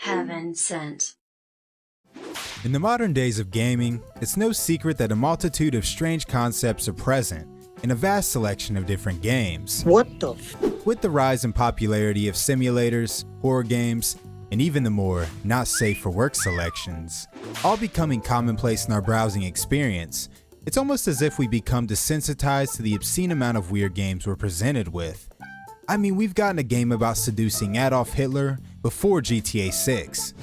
Heaven sent. In the modern days of gaming, it's no secret that a multitude of strange concepts are present in a vast selection of different games. What the With the rise in popularity of simulators, horror games, and even the more not safe for work selections, all becoming commonplace in our browsing experience, it's almost as if we become desensitized to the obscene amount of weird games we're presented with. I mean, we've gotten a game about seducing Adolf Hitler before GTA 6.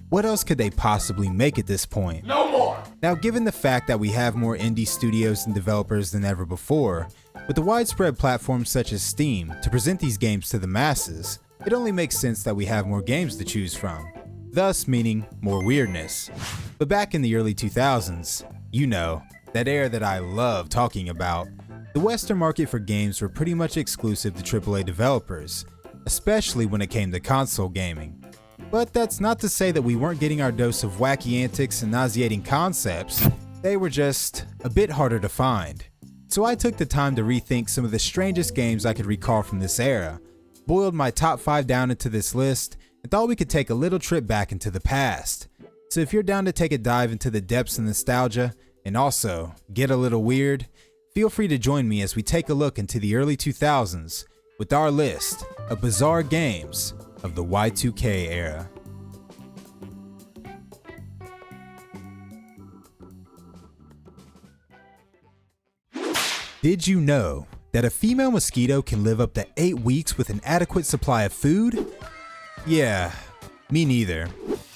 What else could they possibly make at this point? No more! Now, given the fact that we have more indie studios and developers than ever before, with the widespread platforms such as Steam to present these games to the masses, it only makes sense that we have more games to choose from, thus meaning more weirdness. But back in the early 2000s, you know, that era that I love talking about, the Western market for games were pretty much exclusive to AAA developers, especially when it came to console gaming. But that's not to say that we weren't getting our dose of wacky antics and nauseating concepts, they were just a bit harder to find. So I took the time to rethink some of the strangest games I could recall from this era, boiled my top 5 down into this list, and thought we could take a little trip back into the past. So if you're down to take a dive into the depths of nostalgia, and also get a little weird, feel free to join me as we take a look into the early 2000s with our list of bizarre games of the Y2K era. Did you know that a female mosquito can live up to 8 weeks with an adequate supply of food? Yeah, me neither.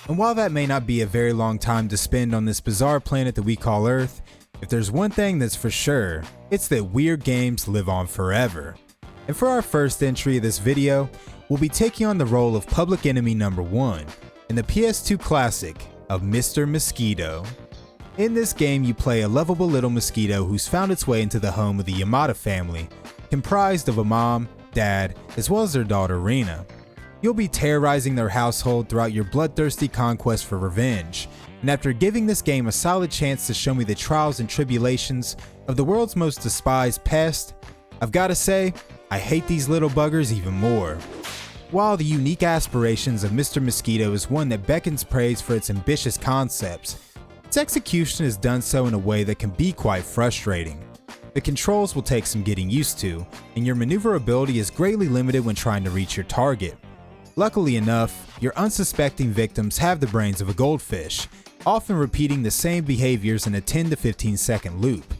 And while that may not be a very long time to spend on this bizarre planet that we call Earth, if there's one thing that's for sure, it's that weird games live on forever. And for our first entry of this video, we'll be taking on the role of public enemy number 1 in the PS2 classic of Mr. Mosquito. In this game, you play a lovable little mosquito who's found its way into the home of the Yamada family, comprised of a mom, dad, as well as their daughter Rena. You'll be terrorizing their household throughout your bloodthirsty conquest for revenge, and after giving this game a solid chance to show me the trials and tribulations of the world's most despised pest, I've gotta say, I hate these little buggers even more. While the unique aspirations of Mr. Mosquito is one that beckons praise for its ambitious concepts, its execution is done so in a way that can be quite frustrating. The controls will take some getting used to, and your maneuverability is greatly limited when trying to reach your target. Luckily enough, your unsuspecting victims have the brains of a goldfish, often repeating the same behaviors in a 10 to 15 second loop.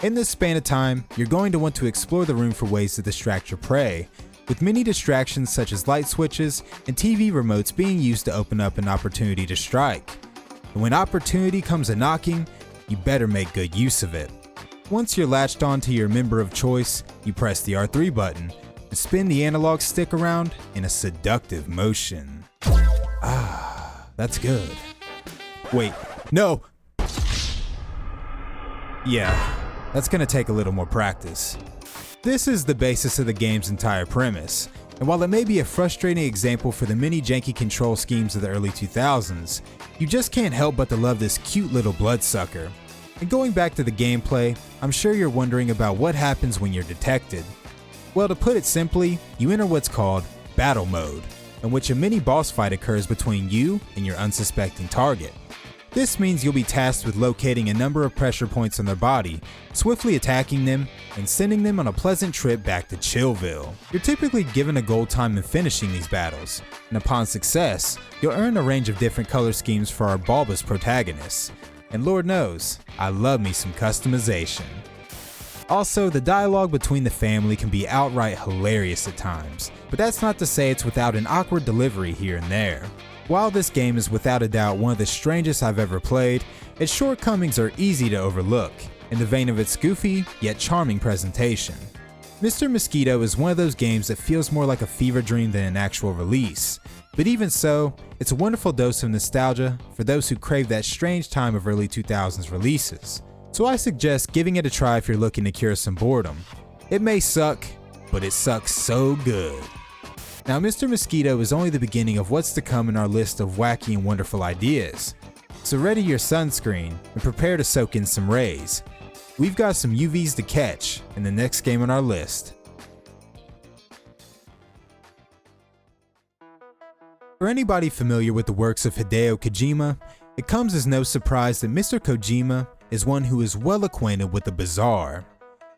In this span of time, you're going to want to explore the room for ways to distract your prey, with many distractions such as light switches and TV remotes being used to open up an opportunity to strike. And when opportunity comes a-knocking, you better make good use of it. Once you're latched onto your member of choice, you press the R3 button and spin the analog stick around in a seductive motion. Ah, that's good. Wait, no! Yeah, that's gonna take a little more practice. This is the basis of the game's entire premise, and while it may be a frustrating example for the many janky control schemes of the early 2000s, you just can't help but to love this cute little bloodsucker. And going back to the gameplay, I'm sure you're wondering about what happens when you're detected. Well, to put it simply, you enter what's called battle mode, in which a mini boss fight occurs between you and your unsuspecting target. This means you'll be tasked with locating a number of pressure points on their body, swiftly attacking them, and sending them on a pleasant trip back to Chillville. You're typically given a gold time in finishing these battles, and upon success, you'll earn a range of different color schemes for our bulbous protagonists. And Lord knows, I love me some customization. Also, the dialogue between the family can be outright hilarious at times, but that's not to say it's without an awkward delivery here and there. While this game is without a doubt one of the strangest I've ever played, its shortcomings are easy to overlook, in the vein of its goofy yet charming presentation. Mr. Mosquito is one of those games that feels more like a fever dream than an actual release, but even so, it's a wonderful dose of nostalgia for those who crave that strange time of early 2000s releases. So I suggest giving it a try if you're looking to cure some boredom. It may suck, but it sucks so good. Now, Mr. Mosquito is only the beginning of what's to come in our list of wacky and wonderful ideas. So ready your sunscreen and prepare to soak in some rays. We've got some UVs to catch in the next game on our list. For anybody familiar with the works of Hideo Kojima, it comes as no surprise that Mr. Kojima is one who is well acquainted with the bizarre.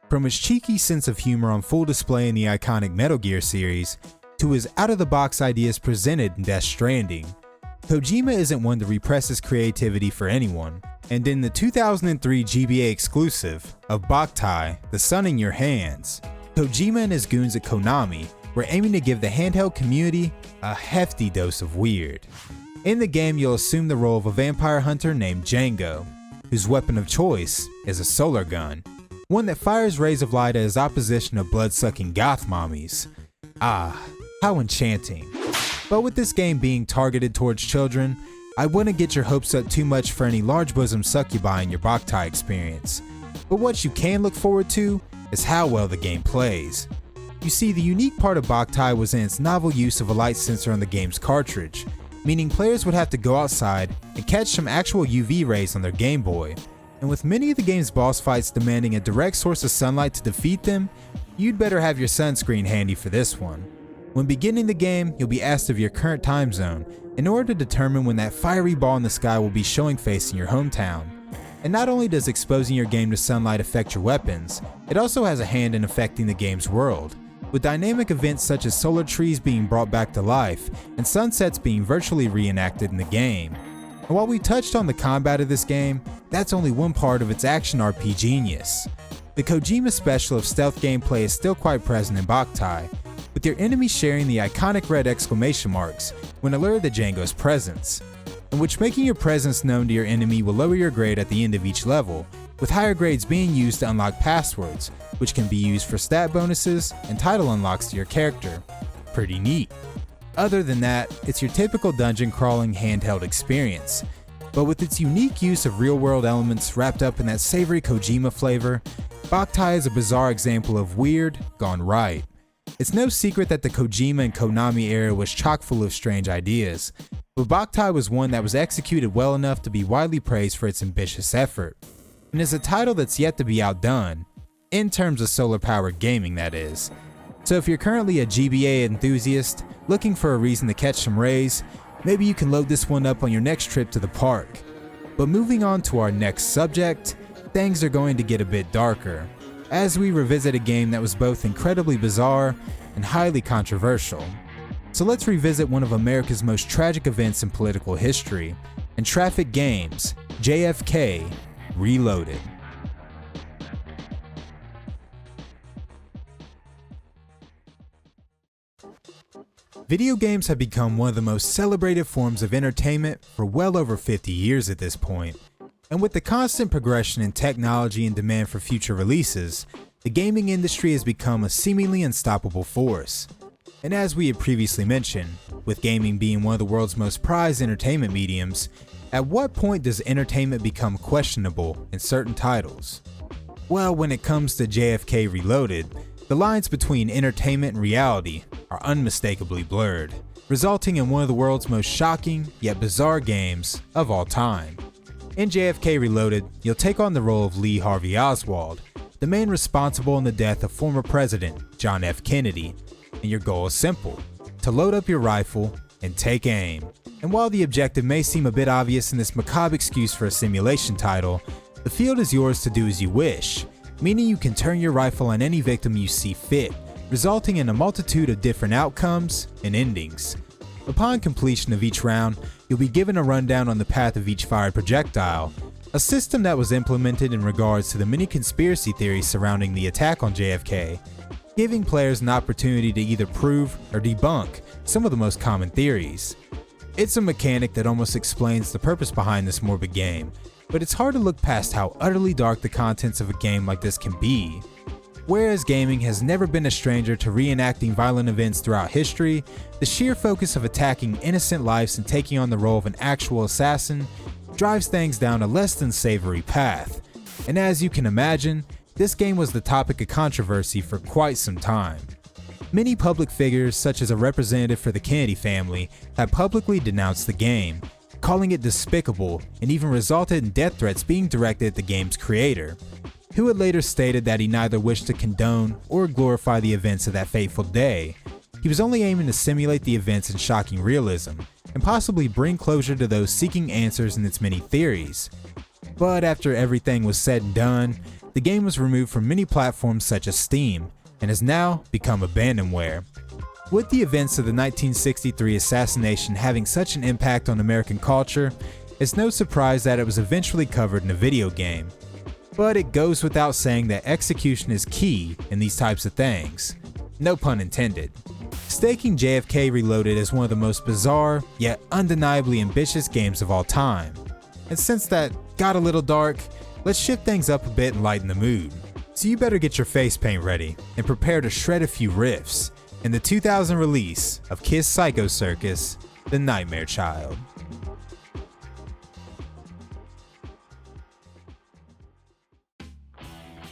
From his cheeky sense of humor on full display in the iconic Metal Gear series, to his out-of-the-box ideas presented in Death Stranding, Kojima isn't one to repress his creativity for anyone, and in the 2003 GBA exclusive of Bokai The Sun in Your Hands, Kojima and his goons at Konami were aiming to give the handheld community a hefty dose of weird. In the game, you'll assume the role of a vampire hunter named Django, whose weapon of choice is a solar gun, one that fires rays of light at his opposition of blood-sucking goth mommies. Ah, how enchanting. But with this game being targeted towards children, I wouldn't get your hopes up too much for any large-bosom succubi in your Bokai experience. But what you can look forward to is how well the game plays. You see, the unique part of Bokai was in its novel use of a light sensor on the game's cartridge, meaning players would have to go outside and catch some actual UV rays on their Game Boy. And with many of the game's boss fights demanding a direct source of sunlight to defeat them, you'd better have your sunscreen handy for this one. When beginning the game, you'll be asked of your current time zone in order to determine when that fiery ball in the sky will be showing face in your hometown. And not only does exposing your game to sunlight affect your weapons, it also has a hand in affecting the game's world, with dynamic events such as solar trees being brought back to life and sunsets being virtually reenacted in the game. And while we touched on the combat of this game, that's only one part of its action RP genius. The Kojima special of stealth gameplay is still quite present in Bokai, with your enemies sharing the iconic red exclamation marks when alerted to Django's presence, in which making your presence known to your enemy will lower your grade at the end of each level, with higher grades being used to unlock passwords, which can be used for stat bonuses and title unlocks to your character. Pretty neat. Other than that, it's your typical dungeon crawling handheld experience, but with its unique use of real-world elements wrapped up in that savory Kojima flavor, Bokai is a bizarre example of weird gone right. It's no secret that the Kojima and Konami era was chock full of strange ideas, but Bokai was one that was executed well enough to be widely praised for its ambitious effort, and is a title that's yet to be outdone, in terms of solar-powered gaming that is. So if you're currently a GBA enthusiast looking for a reason to catch some rays, maybe you can load this one up on your next trip to the park. But moving on to our next subject, things are going to get a bit darker, as we revisit a game that was both incredibly bizarre and highly controversial. So let's revisit one of America's most tragic events in political history, and Traffic Games' JFK Reloaded. Video games have become one of the most celebrated forms of entertainment for well over 50 years at this point. And with the constant progression in technology and demand for future releases, the gaming industry has become a seemingly unstoppable force. And as we had previously mentioned, with gaming being one of the world's most prized entertainment mediums, at what point does entertainment become questionable in certain titles? Well, when it comes to JFK Reloaded, the lines between entertainment and reality are unmistakably blurred, resulting in one of the world's most shocking yet bizarre games of all time. In JFK Reloaded, you'll take on the role of Lee Harvey Oswald, the man responsible in the death of former President John F. Kennedy, and your goal is simple: to load up your rifle and take aim. And while the objective may seem a bit obvious in this macabre excuse for a simulation title, the field is yours to do as you wish, meaning you can turn your rifle on any victim you see fit, resulting in a multitude of different outcomes and endings. Upon completion of each round, you'll be given a rundown on the path of each fired projectile, a system that was implemented in regards to the many conspiracy theories surrounding the attack on JFK, giving players an opportunity to either prove or debunk some of the most common theories. It's a mechanic that almost explains the purpose behind this morbid game, but it's hard to look past how utterly dark the contents of a game like this can be. Whereas gaming has never been a stranger to reenacting violent events throughout history, the sheer focus of attacking innocent lives and taking on the role of an actual assassin drives things down a less than savory path. And as you can imagine, this game was the topic of controversy for quite some time. Many public figures, such as a representative for the Kennedy family, have publicly denounced the game, calling it despicable, and even resulted in death threats being directed at the game's creator, who had later stated that he neither wished to condone or glorify the events of that fateful day, he was only aiming to simulate the events in shocking realism, and possibly bring closure to those seeking answers in its many theories. But after everything was said and done, the game was removed from many platforms such as Steam, and has now become abandonware. With the events of the 1963 assassination having such an impact on American culture, it's no surprise that it was eventually covered in a video game. But it goes without saying that execution is key in these types of things. No pun intended. Staking JFK Reloaded as one of the most bizarre, yet undeniably ambitious games of all time. And since that got a little dark, let's shift things up a bit and lighten the mood. So you better get your face paint ready and prepare to shred a few riffs in the 2000 release of Kiss Psycho Circus, The Nightmare Child.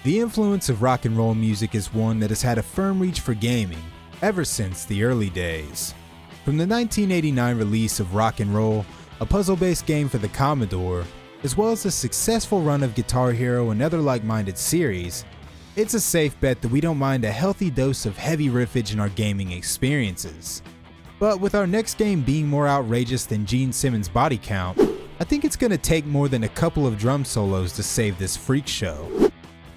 The influence of rock and roll music is one that has had a firm reach for gaming ever since the early days. From the 1989 release of Rock and Roll, a puzzle-based game for the Commodore, as well as the successful run of Guitar Hero and other like-minded series, it's a safe bet that we don't mind a healthy dose of heavy riffage in our gaming experiences. But with our next game being more outrageous than Gene Simmons' body count, I think it's going to take more than a couple of drum solos to save this freak show.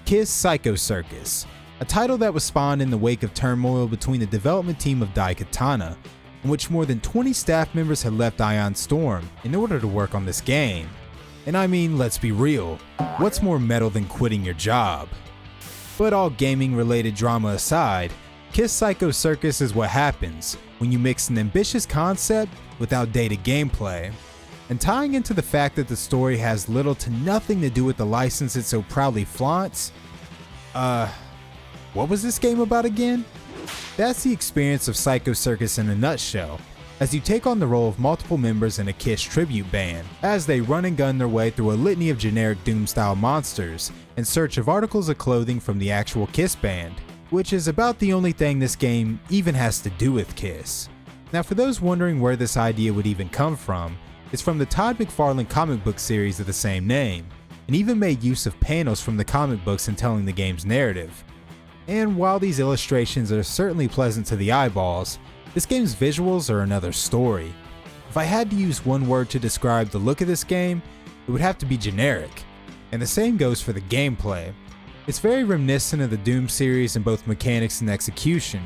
Kiss Psycho Circus, a title that was spawned in the wake of turmoil between the development team of Daikatana, in which more than 20 staff members had left Ion Storm in order to work on this game. And I mean, let's be real, what's more metal than quitting your job? But all gaming related drama aside, Kiss Psycho Circus is what happens when you mix an ambitious concept with outdated gameplay. And tying into the fact that the story has little to nothing to do with the license it so proudly flaunts, what was this game about again? That's the experience of Psycho Circus in a nutshell, as you take on the role of multiple members in a Kiss tribute band, as they run and gun their way through a litany of generic Doom-style monsters in search of articles of clothing from the actual Kiss band, which is about the only thing this game even has to do with Kiss. Now for those wondering where this idea would even come from, it's from the Todd McFarlane comic book series of the same name, and even made use of panels from the comic books in telling the game's narrative. And while these illustrations are certainly pleasant to the eyeballs, this game's visuals are another story. If I had to use one word to describe the look of this game, it would have to be generic. And the same goes for the gameplay. It's very reminiscent of the Doom series in both mechanics and execution,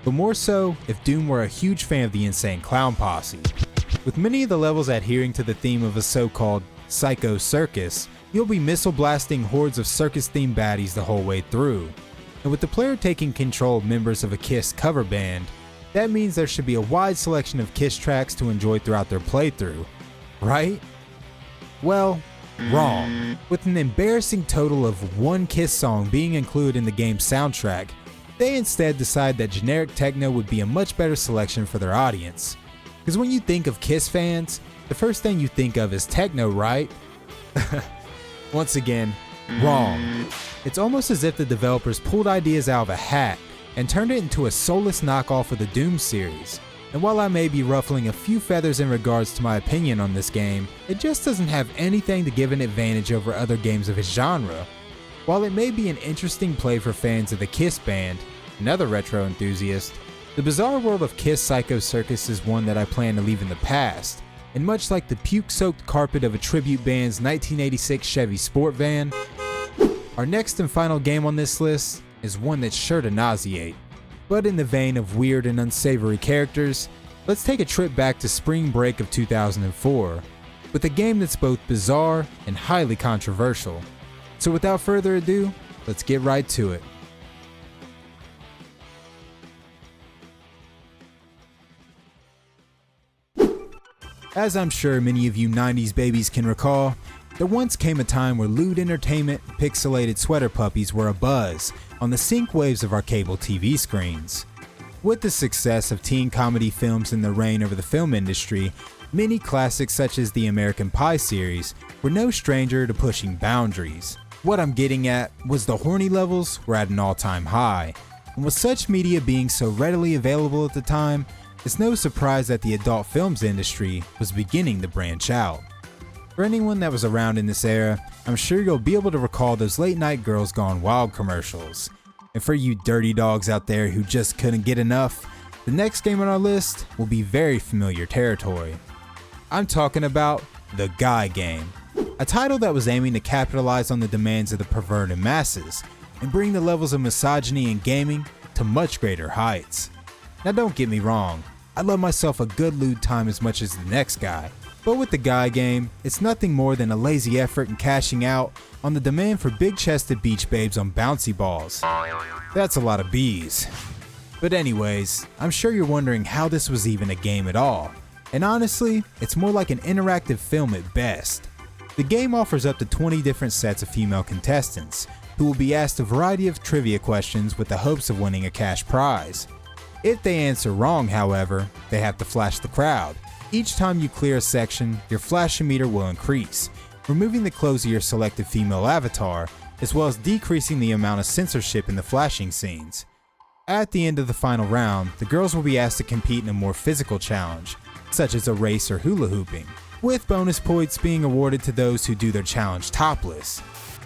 but more so if Doom were a huge fan of the Insane Clown Posse. With many of the levels adhering to the theme of a so-called Psycho Circus, you'll be missile blasting hordes of circus-themed baddies the whole way through. And with the player taking control of members of a Kiss cover band, that means there should be a wide selection of Kiss tracks to enjoy throughout their playthrough, right? Well, wrong. With an embarrassing total of one Kiss song being included in the game's soundtrack, they instead decide that generic techno would be a much better selection for their audience. Because when you think of Kiss fans, the first thing you think of is techno, right? Once again, wrong. It's almost as if the developers pulled ideas out of a hat and turned it into a soulless knockoff of the Doom series. And while I may be ruffling a few feathers in regards to my opinion on this game, it just doesn't have anything to give an advantage over other games of its genre. While it may be an interesting play for fans of the Kiss band and other retro enthusiasts, the bizarre world of Kiss Psycho Circus is one that I plan to leave in the past, and much like the puke-soaked carpet of a tribute band's 1986 Chevy Sport van, our next and final game on this list is one that's sure to nauseate. But in the vein of weird and unsavory characters, let's take a trip back to spring break of 2004, with a game that's both bizarre and highly controversial. So without further ado, let's get right to it. As I'm sure many of you 90s babies can recall, there once came a time where lewd entertainment and pixelated sweater puppies were abuzz on the sync waves of our cable TV screens. With the success of teen comedy films and their reign over the film industry, many classics such as the American Pie series were no stranger to pushing boundaries. What I'm getting at was the horny levels were at an all-time high, and with such media being so readily available at the time, it's no surprise that the adult films industry was beginning to branch out. For anyone that was around in this era, I'm sure you'll be able to recall those late night Girls Gone Wild commercials. And for you dirty dogs out there who just couldn't get enough, The next game on our list will be very familiar territory. I'm talking about the Guy Game, a title that was aiming to capitalize on the demands of the perverted masses and bring the levels of misogyny in gaming to much greater heights. Now don't get me wrong, I love myself a good lewd time as much as the next guy, but with the Guy Game, it's nothing more than a lazy effort in cashing out on the demand for big-chested beach babes on bouncy balls. That's a lot of B's. But anyways, I'm sure you're wondering how this was even a game at all, and honestly, it's more like an interactive film at best. The game offers up to 20 different sets of female contestants, who will be asked a variety of trivia questions with the hopes of winning a cash prize. If they answer wrong, however, they have to flash the crowd. Each time you clear a section, your flashing meter will increase, removing the clothes of your selected female avatar, as well as decreasing the amount of censorship in the flashing scenes. At the end of the final round, the girls will be asked to compete in a more physical challenge, such as a race or hula hooping, with bonus points being awarded to those who do their challenge topless.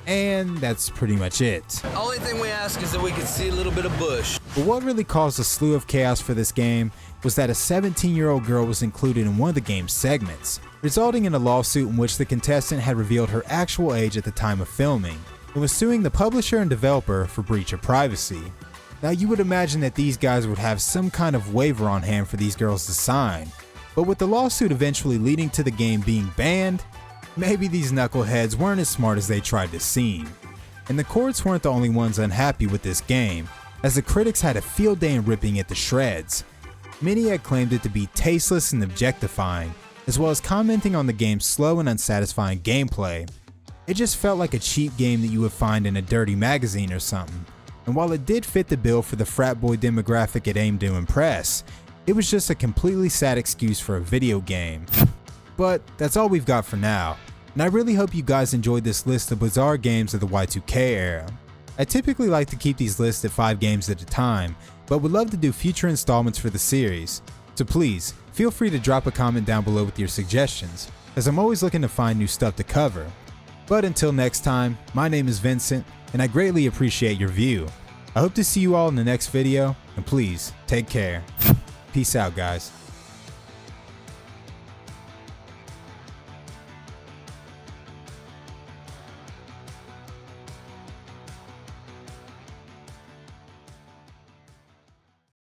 And that's pretty much it. The only thing we ask is that we can see a little bit of bush. But what really caused a slew of chaos for this game was that a 17-year-old girl was included in one of the game's segments, resulting in a lawsuit in which the contestant had revealed her actual age at the time of filming, and was suing the publisher and developer for breach of privacy. Now you would imagine that these guys would have some kind of waiver on hand for these girls to sign, but with the lawsuit eventually leading to the game being banned, maybe these knuckleheads weren't as smart as they tried to seem. And the courts weren't the only ones unhappy with this game, as the critics had a field day in ripping it to shreds. Many had claimed it to be tasteless and objectifying, as well as commenting on the game's slow and unsatisfying gameplay. It just felt like a cheap game that you would find in a dirty magazine or something, and while it did fit the bill for the frat boy demographic it aimed to impress, it was just a completely sad excuse for a video game. But that's all we've got for now, and I really hope you guys enjoyed this list of bizarre games of the Y2K era. I typically like to keep these lists at 5 games at a time, but would love to do future installments for the series, so please feel free to drop a comment down below with your suggestions, as I'm always looking to find new stuff to cover. But until next time, my name is Vincent, and I greatly appreciate your view. I hope to see you all in the next video, and please, take care. Peace out, guys.